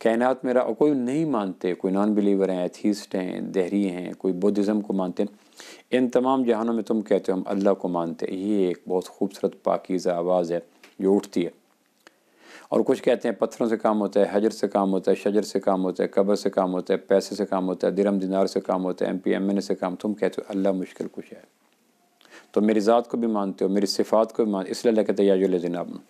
کائنات میرا، اور کوئی نہیں مانتے، کوئی نان بلیور ہیں، ایتھیسٹ ہیں، دہری ہیں، کوئی بدھزم کو مانتے ہیں، ان تمام جہانوں میں تم کہتے ہو ہم اللہ کو مانتے. یہ ایک بہت خوبصورت پاکیزہ آواز ہے جو اٹھتی ہے. اور کچھ کہتے ہیں پتھروں سے کام ہوتا ہے، حجر سے کام ہوتا ہے، شجر سے کام ہوتا ہے، قبر سے کام ہوتا ہے، پیسے سے کام ہوتا ہے، درہم دینار سے کام ہوتا ہے، ایم پی ایم این اے سے کام. تم کہتے ہو اللہ مشکل کچھ ہے. تو میری ذات کو بھی مانتے ہو، میری صفات کو بھی مانتے، اس لیے اللہ کہتے ہیں یا ایھا الذین آمنوا.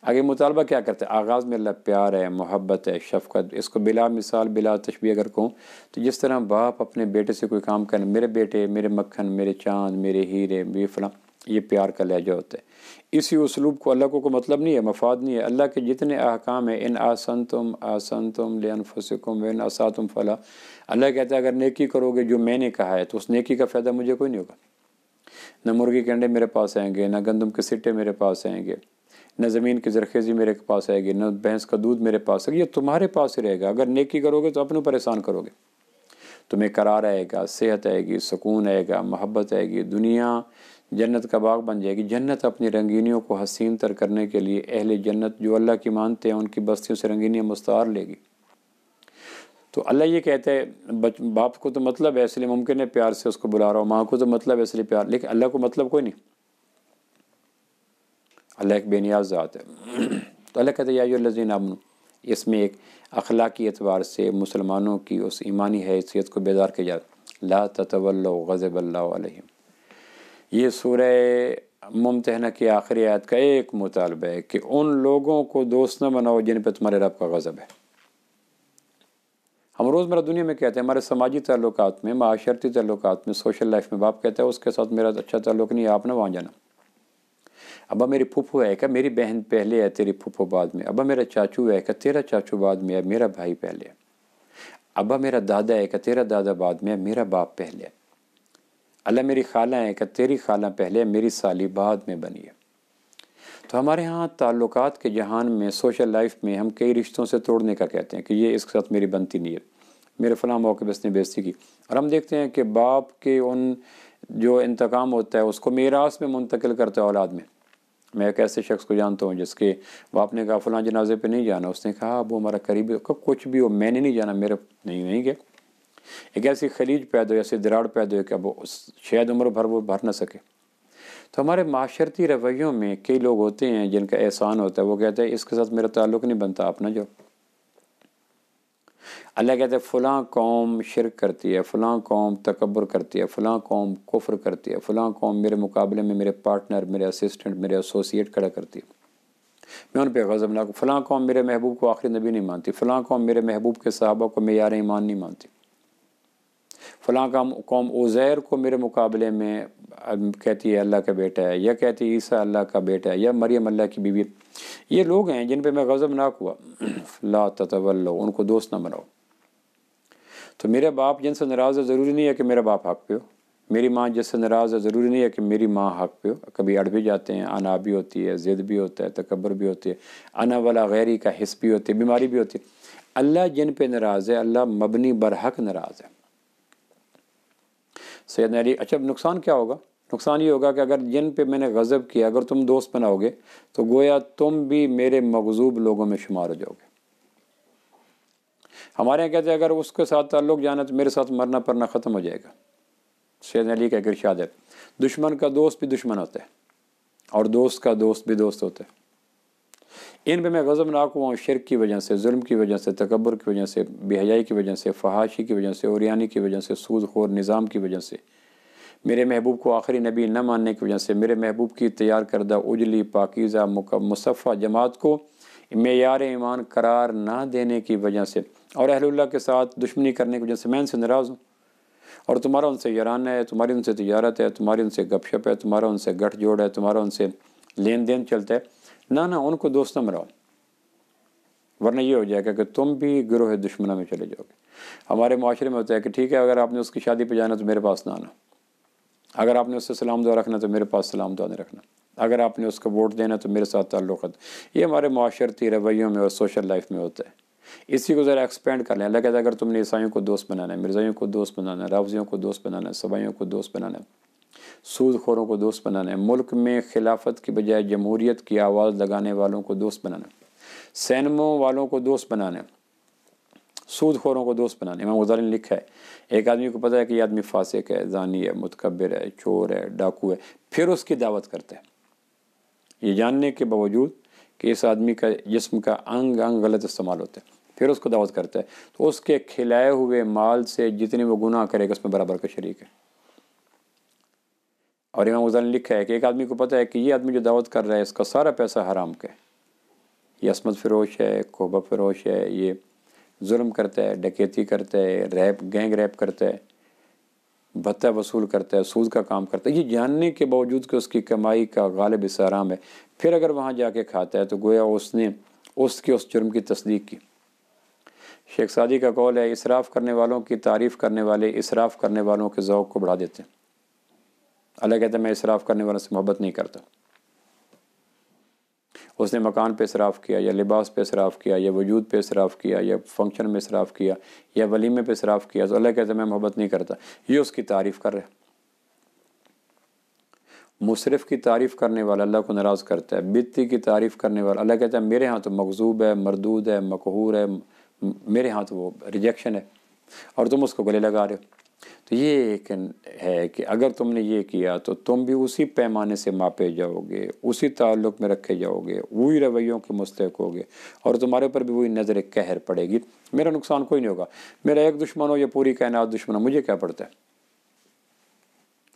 آگے مطالبہ کیا کرتے ہیں؟ آغاز میں اللہ پیار ہے، محبت ہے، شفقت. اس کو بلا مثال بلا تشبیہ اگر کہوں تو جس طرح باپ اپنے بیٹے سے کوئی کام کرنے، میرے بیٹے، میرے مکھن، میرے چاند، میرے ہیرے، یہ فلاں، یہ پیار کا لہجہ ہوتا ہے. اسی اسلوب کو اللہ کو مطلب نہیں ہے، مفاد نہیں ہے. اللہ کے جتنے احکام ہیں، ان احسنتم احسنتم لانفسکم وان اسأتم فلا. اللہ کہتا ہے اگر نیکی کرو گے جو میں نے کہا ہے تو اس نیکی کا فائدہ مجھے کوئی نہیں ہوگا. نہ مرغی کے انڈے میرے پاس آئیں گے، نہ گندم کے سٹے میرے پاس آئیں گے، نہ زمین کی زرخیزی میرے پاس آئے گی، نہ بھینس کا دودھ میرے پاس آئے گا. یہ تمہارے پاس ہی رہے گا. اگر نیکی کرو گے تو اپنے اوپر احسان کرو گے. تمہیں قرار آئے گا، صحت آئے گی، سکون آئے گا، محبت آئے گی. دنیا جنت کا باغ بن جائے گی. جنت اپنی رنگینیوں کو حسین تر کرنے کے لیے اہل جنت جو اللہ کی مانتے ہیں ان کی بستیوں سے رنگینیاں مستعار لے گی. تو اللہ یہ کہتا ہے باپ کو تو مطلب ہے اس لیے ممکن ہے پیار سے اس کو بلا رہا ہوں، ماں کو تو مطلب ہے اس لیے پیار، لیکن اللہ کو مطلب کوئی نہیں. اللہ ایک بے نیاز ذات ہے. تو اللہ کہتے ہیں یا ایھا الذین آمنوا. اس میں ایک اخلاقی اعتبار سے مسلمانوں کی اس ایمانی حیثیت کو بیدار کیا جاتا ہے. لا تتولوا غضب اللہ علیہم. یہ سورہ ممتحنہ کی آخری آیت کا ایک مطالبہ ہے کہ ان لوگوں کو دوست نہ بناؤ جن پہ تمہارے رب کا غضب ہے. ہم روزمرہ دنیا میں کہتے ہیں ہمارے سماجی تعلقات میں، معاشرتی تعلقات میں، سوشل لائف میں باپ کہتا ہے اس کے ساتھ میرا اچھا تعلق نہیں ہے، آپ نہ وہاں جانا. ابا میری پھوپھو ہے کہ میری بہن پہلے ہے، تیری پھوپھو بعد میں. ابا میرا چاچو ہے کہ تیرا چاچو بعد میں ہے، میرا بھائی پہلے ہے. ابا میرا دادا ہے کہ تیرا دادا بعد میں ہے، میرا باپ پہلے ہے. اللہ میری خالہ ہے کہ تیری خالہ پہلے ہے، میری سالی بعد میں بنی ہے. تو ہمارے ہاں تعلقات کے جہان میں، سوشل لائف میں ہم کئی رشتوں سے توڑنے کا کہتے ہیں کہ یہ اس کے ساتھ میری بنتی نہیں ہے، میرے فلاں موقع پہ اس نے بےزتی کی. اور ہم دیکھتے ہیں کہ باپ کے ان جو انتقام ہوتا ہے اس کو میراث میں منتقل کرتا ہے اولاد میں. میں ایک ایسے شخص کو جانتا ہوں جس کے باپ نے کہا فلاں جنازے پہ نہیں جانا، اس نے کہا اب وہ ہمارا قریبی، کچھ بھی ہو میں نے نہیں جانا، میرے نہیں گیا. ایک ایسی خلیج پیدا ہوئی، ایسی دراڑ پیدا ہوئی کہ اب شاید عمر بھر وہ بھر نہ سکے. تو ہمارے معاشرتی رویوں میں کئی لوگ ہوتے ہیں جن کا احسان ہوتا ہے، وہ کہتے ہیں اس کے ساتھ میرا تعلق نہیں بنتا، آپ نہ جاؤ. اللہ کہتے ہیں فلاں قوم شرک کرتی ہے، فلاں قوم تکبر کرتی ہے، فلاں قوم کفر کرتی ہے، فلاں قوم میرے مقابلے میں میرے پارٹنر، میرے اسسٹنٹ، میرے ایسوسیٹ کھڑا کرتی ہے، میں ان پہ غضب نہ. فلاں قوم میرے محبوب کو آخری نبی نہیں مانتی، فلاں قوم میرے محبوب کے صحابہ کو معیار ایمان نہیں مانتی، فلاں قوم عزیر کو میرے مقابلے میں کہتی ہے اللہ کا بیٹا ہے، یا کہتی ہے عیسیٰ اللہ کا بیٹا ہے، یا مریم اللہ کی بیوی. یہ لوگ ہیں جن پہ میں غضبناک ہوا. لا تتولوا، ان کو دوست نہ بناؤ. تو میرے باپ جن سے ناراض ہے ضروری نہیں ہے کہ میرا باپ حق پہ ہو، میری ماں جس سے ناراض ہے ضروری نہیں ہے کہ میری ماں حق پہ ہو. کبھی اڑ بھی جاتے ہیں، انا بھی ہوتی ہے، ضد بھی ہوتا ہے، تکبر بھی ہوتی ہے، انا والا غیری کا حس بھی ہوتی ہے، بیماری بھی ہوتی ہے. اللہ جن پہ ناراض ہے، اللہ مبنی برحق ناراض ہے. سیدنا علی. اچھا نقصان کیا ہوگا؟ نقصان یہ ہوگا کہ اگر جن پہ میں نے غضب کیا اگر تم دوست بناؤ گے تو گویا تم بھی میرے مغضوب لوگوں میں شمار ہو جاؤ گے. ہمارے یہاں کہتے ہیں اگر اس کے ساتھ تعلق جانا تو میرے ساتھ مرنا پرنا ختم ہو جائے گا. سیدنا علی کا ایک ارشاد ہے دشمن کا دوست بھی دشمن ہوتا ہے اور دوست کا دوست بھی دوست ہوتا ہے. ان پہ میں غضبناک ہوا ہوں شرک کی وجہ سے، ظلم کی وجہ سے، تکبر کی وجہ سے، بے حیائی کی وجہ سے، فحاشی کی وجہ سے، اوریانی کی وجہ سے، سود خور نظام کی وجہ سے، میرے محبوب کو آخری نبی نہ ماننے کی وجہ سے، میرے محبوب کی تیار کردہ اجلی پاکیزہ مصفہ جماعت کو معیار ایمان قرار نہ دینے کی وجہ سے، اور اہل اللہ کے ساتھ دشمنی کرنے کی وجہ سے میں ان سے ناراض ہوں. اور تمہارا ان سے یارانہ ہے، تمہاری ان سے تجارت ہے، تمہاری ان سے گپ شپ ہے، تمہارا ان سے گٹھ جوڑ ہے، تمہارا ان سے لین دین چلتا ہے. نہ ان کو دوست نہ بناؤ، ورنہ یہ ہو جائے گا کہ تم بھی گروہ دشمنوں میں چلے جاؤ گے. ہمارے معاشرے میں ہوتا ہے کہ ٹھیک ہے اگر آپ نے اس کی شادی پہ جانا تو میرے پاس نہ آنا، اگر آپ نے اس سے سلام دعا رکھنا تو میرے پاس سلام دعا نہیں رکھنا، اگر آپ نے اس کو ووٹ دینا تو میرے ساتھ تعلقات. یہ ہمارے معاشرتی رویوں میں اور سوشل لائف میں ہوتا ہے. اسی کو ذرا ایکسپینڈ کر لیں. اللہ کہتا ہے اگر تم نے عیسائیوں کو دوست بنانا ہے، مرزائیوں کو دوست بنانا ہے، رافضیوں کو دوست بنانا ہے، سبائیوں کو دوست بنانا ہے، سود خوروں کو دوست بنانا ہے، ملک میں خلافت کی بجائے جمہوریت کی آواز لگانے والوں کو دوست بنانا ہے، سینموں والوں کو دوست بنانا ہے، سود خوروں کو دوست بنانا. امام غزالی نے لکھا ہے ایک آدمی کو پتہ ہے کہ یہ آدمی فاسق ہے، زانی ہے، متکبر ہے، چور ہے، ڈاکو ہے، پھر اس کی دعوت کرتا ہے یہ جاننے کے باوجود کہ اس آدمی کا جسم کا انگ غلط استعمال ہوتا ہے، پھر اس کو دعوت کرتا ہے تو اس کے کھلائے ہوئے مال سے جتنے وہ گناہ کرے گا اس میں برابر کا شریک ہے. اور امام غزالی نے لکھا ہے کہ ایک آدمی کو پتہ ہے کہ یہ آدمی جو دعوت کر رہا ہے اس کا سارا پیسہ حرام کا ہے، یہ عصمت فروش ہے، کوبہ فروش ہے، یہ ظلم کرتا ہے، ڈکیتی کرتا ہے، گینگ ریپ کرتا ہے، بھتہ وصول کرتا ہے، سود کا کام کرتا ہے، یہ جاننے کے باوجود کہ اس کی کمائی کا غالب حصہ حرام ہے، پھر اگر وہاں جا کے کھاتا ہے تو گویا اس نے اس جرم کی تصدیق کی. شیخ سعدی کا قول ہے اسراف کرنے والوں کی تعریف کرنے والے اسراف کرنے والوں کے ذوق کو بڑھا دیتے ہیں. اللہ کہتا ہے میں اسراف کرنے والوں سے محبت نہیں کرتا. اس نے مکان پہ اسراف کیا یا لباس پہ اسراف کیا یا وجود پہ اسراف کیا یا فنکشن میں اسراف کیا یا ولیمے پہ اسراف کیا تو اللہ کہتا ہے میں محبت نہیں کرتا. یہ اس کی تعریف کر رہے. مصرف کی تعریف کرنے والا اللہ کو ناراض کرتا ہے. بدعتی کی تعریف کرنے والا اللہ کہتا ہے میرے ہاں تو مغضوب ہے، مردود ہے، مقہور ہے، میرے ہاں تو وہ ریجیکشن ہے اور تم اس کو گلے لگا رہے ہو. تو یہ ایک ہے کہ اگر تم نے یہ کیا تو تم بھی اسی پیمانے سے ماپے جاؤ گے، اسی تعلق میں رکھے جاؤ گے، وہی رویوں کے مستحق ہوگے اور تمہارے پر بھی وہی نظر قہر پڑے گی. میرا نقصان کوئی نہیں ہوگا، میرا ایک دشمن ہو یا پوری کائنات دشمن ہو، مجھے کیا پڑتا ہے.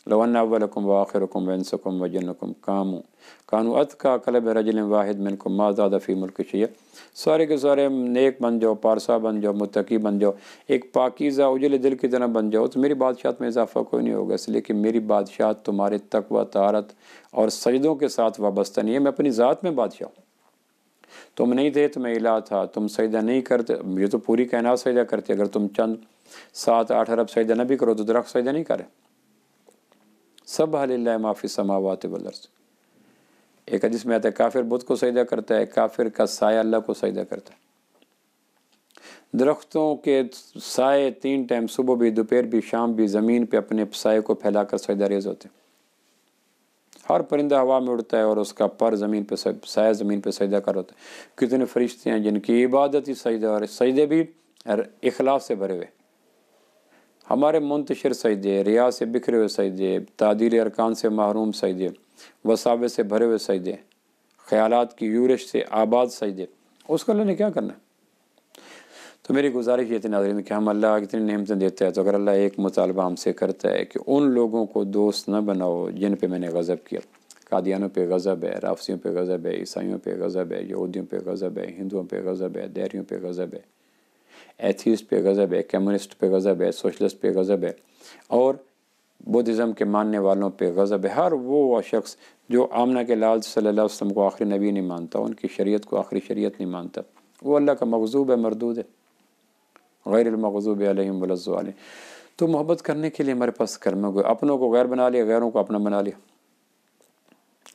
لو ان اولکم واخرکم وانسکم وجنکم کانوا اتقى قلب رجل واحد منکم ما زاد فی ملک شیئا. سارے کے سارے نیک بن جاؤ، پارسا بن جاؤ، متقی بن جاؤ، ایک پاکیزہ اجل دل کی طرح بن جاؤ تو میری بادشاہت میں اضافہ کوئی نہیں ہوگا، اس لیے کہ میری بادشاہت تمہارے تقوی، طہارت اور سجدوں کے ساتھ وابستہ نہیں ہے. میں اپنی ذات میں بادشاہ ہوں. تم نہیں تھے تو میں الہ تھا، تم سجدہ نہیں کرتے، یہ تو پوری کائنات سجدہ کرتے. اگر تم چند 7-8 ارب سجدہ نہ بھی کرو تو درخت سجدہ نہیں کرے. سبح للہ ما فی السماوات والارض. ایک حدیث میں آتا ہے کافر بت کو سجدہ کرتا ہے، کافر کا سایہ اللہ کو سجدہ کرتا ہے. درختوں کے سائے 3 ٹائم صبح بھی، دوپہر بھی، شام بھی زمین پہ اپنے سائے کو پھیلا کر سجدہ ریز ہوتے ہیں. ہر پرندہ ہوا میں اڑتا ہے اور اس کا پر زمین پہ سایہ زمین پہ سجدہ کر ہوتا ہے. کتنے فرشتے ہیں جن کی عبادت ہی سجدہ، اور سجدے بھی اخلاص سے بھرے ہوئے. ہمارے منتشر سجدے، ریا سے بکھرے ہوئے سجدے، تعدیل ارکان سے محروم سجدے، وساوے سے بھرے ہوئے سجدے، خیالات کی یورش سے آباد سجدے، اس کو اللہ نے کیا کرنا ہے. تو میری گزارش یہ تھی ناظرین کہ ہم اللہ اتنی نعمتیں دیتا ہے تو اگر اللہ ایک مطالبہ ہم سے کرتا ہے کہ ان لوگوں کو دوست نہ بناؤ جن پہ میں نے غضب کیا. قادیانوں پہ غضب ہے، رافضیوں پہ غضب ہے، عیسائیوں پہ غضب ہے، یہودیوں پہ غضب ہے، ہندوؤں پہ غضب ہے، دیریوں پہ غضب ہے، ایتھیسٹ پہ غضب ہے، کمیونسٹ پہ غضب ہے، سوشلسٹ پہ غضب ہے، اور بدھزم کے ماننے والوں پہ غضب ہے. ہر وہ شخص جو آمنہ کے لال صلی اللہ علیہ وسلم کو آخری نبی نہیں مانتا، ان کی شریعت کو آخری شریعت نہیں مانتا، وہ اللہ کا مغضوب ہے، مردود ہے. غیر المغضوب علیہم ولا الضالین. تو محبت کرنے کے لیے ہمارے پاس کرم ہو، اپنوں کو غیر بنا لیا، غیروں کو اپنا بنا لیا.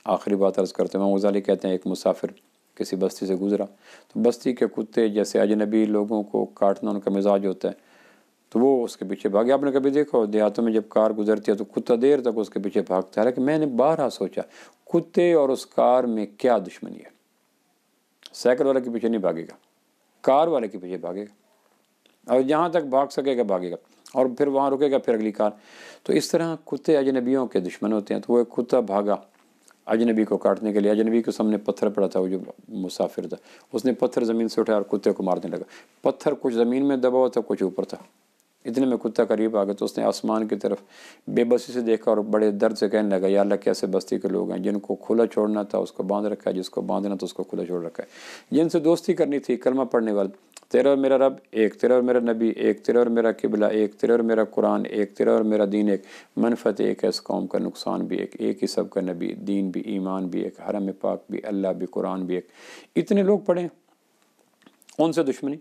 آخری بات عرض کرتے ہیں، امام غزالی کہتے ہیں ایک مسافر کسی بستی سے گزرا تو بستی کے کتے جیسے اجنبی لوگوں کو کاٹنا ان کا مزاج ہوتا ہے تو وہ اس کے پیچھے بھاگے. آپ نے کبھی دیکھو دیہاتوں میں جب کار گزرتی ہے تو کتا دیر تک اس کے پیچھے بھاگتا ہے، حالانکہ میں نے بارہا سوچا کتے اور اس کار میں کیا دشمنی ہے. سائیکل والے کے پیچھے نہیں بھاگے گا، کار والے کے پیچھے بھاگے گا اور جہاں تک بھاگ سکے گا بھاگے گا اور پھر وہاں رکے گا پھر اگلی کار. تو اس طرح کتے اجنبیوں کے دشمن ہوتے ہیں. تو وہ ایک کتا بھاگا اجنبی کو کاٹنے کے لیے. اجنبی کے سامنے پتھر پڑا تھا، وہ جو مسافر تھا اس نے پتھر زمین سے اٹھایا اور کتے کو مارنے لگا. پتھر کچھ زمین میں دبا ہوا تھا، کچھ اوپر تھا. اتنے میں کتا قریب آ گیا تو اس نے آسمان کی طرف بے بسی سے دیکھا اور بڑے درد سے کہنے لگا یا اللہ کیسے بستی کے لوگ ہیں جن کو کھلا چھوڑنا تھا اس کو باندھ رکھا ہے، جس کو باندھنا تھا اس کو کھلا چھوڑ رکھا ہے. جن سے دوستی کرنی تھی کلمہ پڑھنے والے، تیرا اور میرا رب ایک، تیرا اور میرا نبی ایک، تیرا اور میرا قبلہ ایک، تیرا اور میرا قرآن ایک، تیرا اور میرا دین ایک، منفعت ایک ہے اس قوم کا، نقصان بھی ایک، ایک ہی سب کا نبی، دین بھی، ایمان بھی ایک، حرم پاک بھی، اللہ بھی، قرآن بھی ایک. اتنے لوگ پڑھیں، ان سے دشمنی،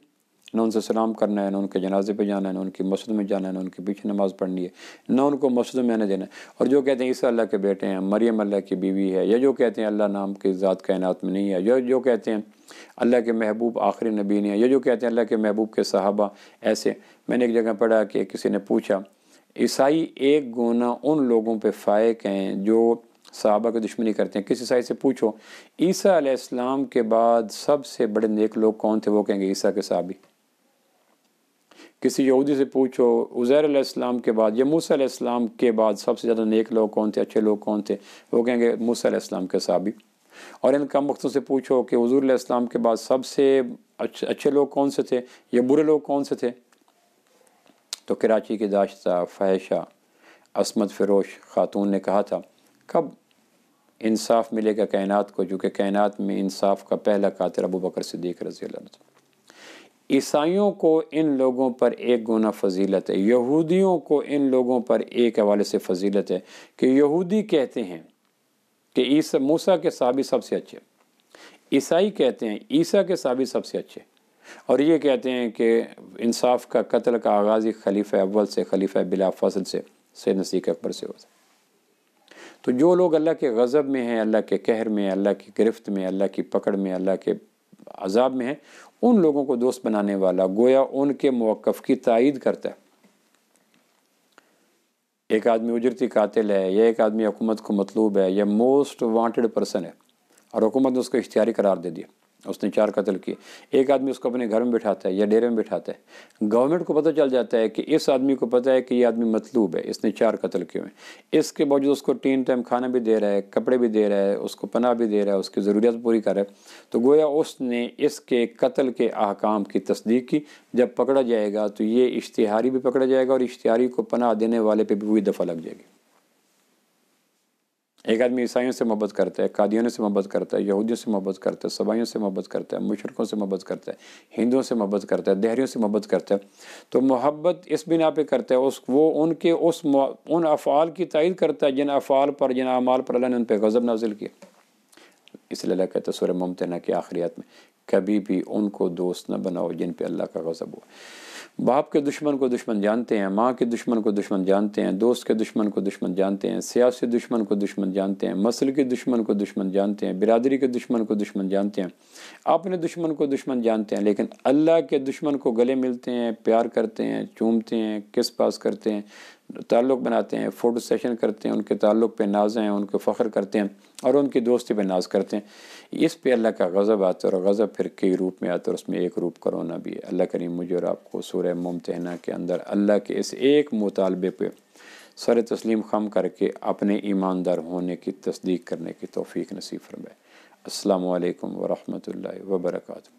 نہ ان سے سلام کرنا ہے، نہ ان کے جنازے پہ جانا ہے، نہ ان کی مسجد میں جانا ہے، نہ ان کے پیچھے نماز پڑھنی ہے، نہ ان کو مسجد میں آنے دینا ہے. اور جو کہتے ہیں عیسیٰ اللہ کے بیٹے ہیں، مریم اللہ کی بیوی ہے، یا جو کہتے ہیں اللہ نام کی ذات کائنات میں نہیں ہے، جو کہتے ہیں اللہ کے محبوب آخری نبی نہیں ہے، یا جو کہتے ہیں اللہ کے محبوب کے صحابہ ایسے. میں نے ایک جگہ پڑھا کہ کسی نے پوچھا عیسائی ایک گنا ان لوگوں پہ فائق ہیں جو صحابہ کی دشمنی کرتے ہیں. کسی عیسائی سے پوچھو عیسیٰ علیہ السلام کے بعد سب سے بڑے نیک لوگ کون تھے، وہ کہیں گے عیسیٰ کے صحابی. کسی یہودی سے پوچھو عزیر علیہ السلام کے بعد یا موسیٰ علیہ السلام کے بعد سب سے زیادہ نیک لوگ کون تھے، اچھے لوگ کون تھے، وہ کہیں گے موسیٰ علیہ السلام کے صحابی۔ اور ان کم وقتوں سے پوچھو کہ حضور علیہ السلام کے بعد سب سے اچھے لوگ کون سے تھے یا برے لوگ کون سے تھے، تو کراچی کی داشتہ فاحشہ عصمت فروش خاتون نے کہا تھا کب انصاف ملے گا کائنات کو، جو کہ کائنات میں انصاف کا پہلا قاطر ابو بکر صدیق رضی اللہ عنہ۔ عیسائیوں کو ان لوگوں پر ایک گنا فضیلت ہے، یہودیوں کو ان لوگوں پر ایک حوالے سے فضیلت ہے کہ یہودی کہتے ہیں کہ موسیٰ کے صحابی سب سے اچھے، عیسائی کہتے ہیں عیسیٰ کے صحابی سب سے اچھے، اور یہ کہتے ہیں کہ انصاف کا قتل کا آغاز ہی خلیفہ اول سے، خلیفہ بلا فضل سے، سیدنا صدیق اکبر سے ہوتا ہے۔ تو جو لوگ اللہ کے غضب میں ہیں، اللہ کے قہر میں، اللہ کی گرفت میں، اللہ کی پکڑ میں، اللہ کے عذاب میں ہیں، ان لوگوں کو دوست بنانے والا گویا ان کے موقف کی تائید کرتا ہے۔ ایک آدمی اجرتی قاتل ہے، یا ایک آدمی حکومت کو مطلوب ہے، یا موسٹ وانٹڈ پرسن ہے، اور حکومت نے اس کو اشتہاری قرار دے دیا، اس نے 4 قتل کیے، ایک آدمی اس کو اپنے گھر میں بٹھاتا ہے یا ڈیرے میں بٹھاتا ہے، گورنمنٹ کو پتہ چل جاتا ہے کہ اس آدمی کو پتہ ہے کہ یہ آدمی مطلوب ہے، اس نے 4 قتل کیے ہیں، اس کے باوجود اس کو 3 ٹائم کھانا بھی دے رہا ہے، کپڑے بھی دے رہا ہے، اس کو پناہ بھی دے رہا ہے، اس کی ضروریات پوری کر رہا ہے، تو گویا اس نے اس کے قتل کے احکام کی تصدیق کی۔ جب پکڑا جائے گا تو یہ اشتہاری بھی پکڑا جائے گا، اور اشتہاری کو پناہ دینے والے پہ بھی وہی دفعہ لگ جائے گی۔ ایک آدمی عیسائیوں سے محبت کرتا ہے، قادیانیوں سے محبت کرتا ہے، یہودیوں سے محبت کرتا ہے، سبائیوں سے محبت کرتا ہے، مشرکوں سے محبت کرتا ہے، ہندوؤں سے محبت کرتا ہے، دہریوں سے محبت کرتا ہے، تو محبت اس بنا پہ کرتا ہے وہ ان افعال کی تائید کرتا ہے جن افعال پر، جن اعمال پر اللہ نے ان پہ غضب نازل کیا۔ اس لیے اللہ کہتا ہے سورہ ممتحنہ کی آخریات میں کبھی بھی ان کو دوست نہ بناؤ جن پہ اللہ کا غضب ہو۔ باپ کے دشمن کو دشمن جانتے ہیں، ماں کے دشمن کو دشمن جانتے ہیں، دوست کے دشمن کو دشمن جانتے ہیں، سیاسی دشمن کو دشمن جانتے ہیں، مسلک کے دشمن کو دشمن جانتے ہیں، برادری کے دشمن کو دشمن جانتے ہیں، اپنے دشمن کو دشمن جانتے ہیں، لیکن اللہ کے دشمن کو گلے ملتے ہیں، پیار کرتے ہیں، چومتے ہیں، کس پاس کرتے ہیں، تعلق بناتے ہیں، فوٹو سیشن کرتے ہیں، ان کے تعلق پہ ناز ہیں، ان کو فخر کرتے ہیں، اور ان کی دوستی پہ ناز کرتے ہیں۔ اس پہ اللہ کا غضب آتا ہے، اور غضب پھر کئی روپ میں آتا ہے، اور اس میں ایک روپ کرونا بھی ہے۔ اللہ کریم مجھے اور آپ کو سورہ ممتحنہ کے اندر اللہ کے اس ایک مطالبے پہ سر تسلیم خم کر کے اپنے ایماندار ہونے کی تصدیق کرنے کی توفیق نصیب فرمائے۔ السلام علیکم ورحمۃ اللہ وبرکاتہ۔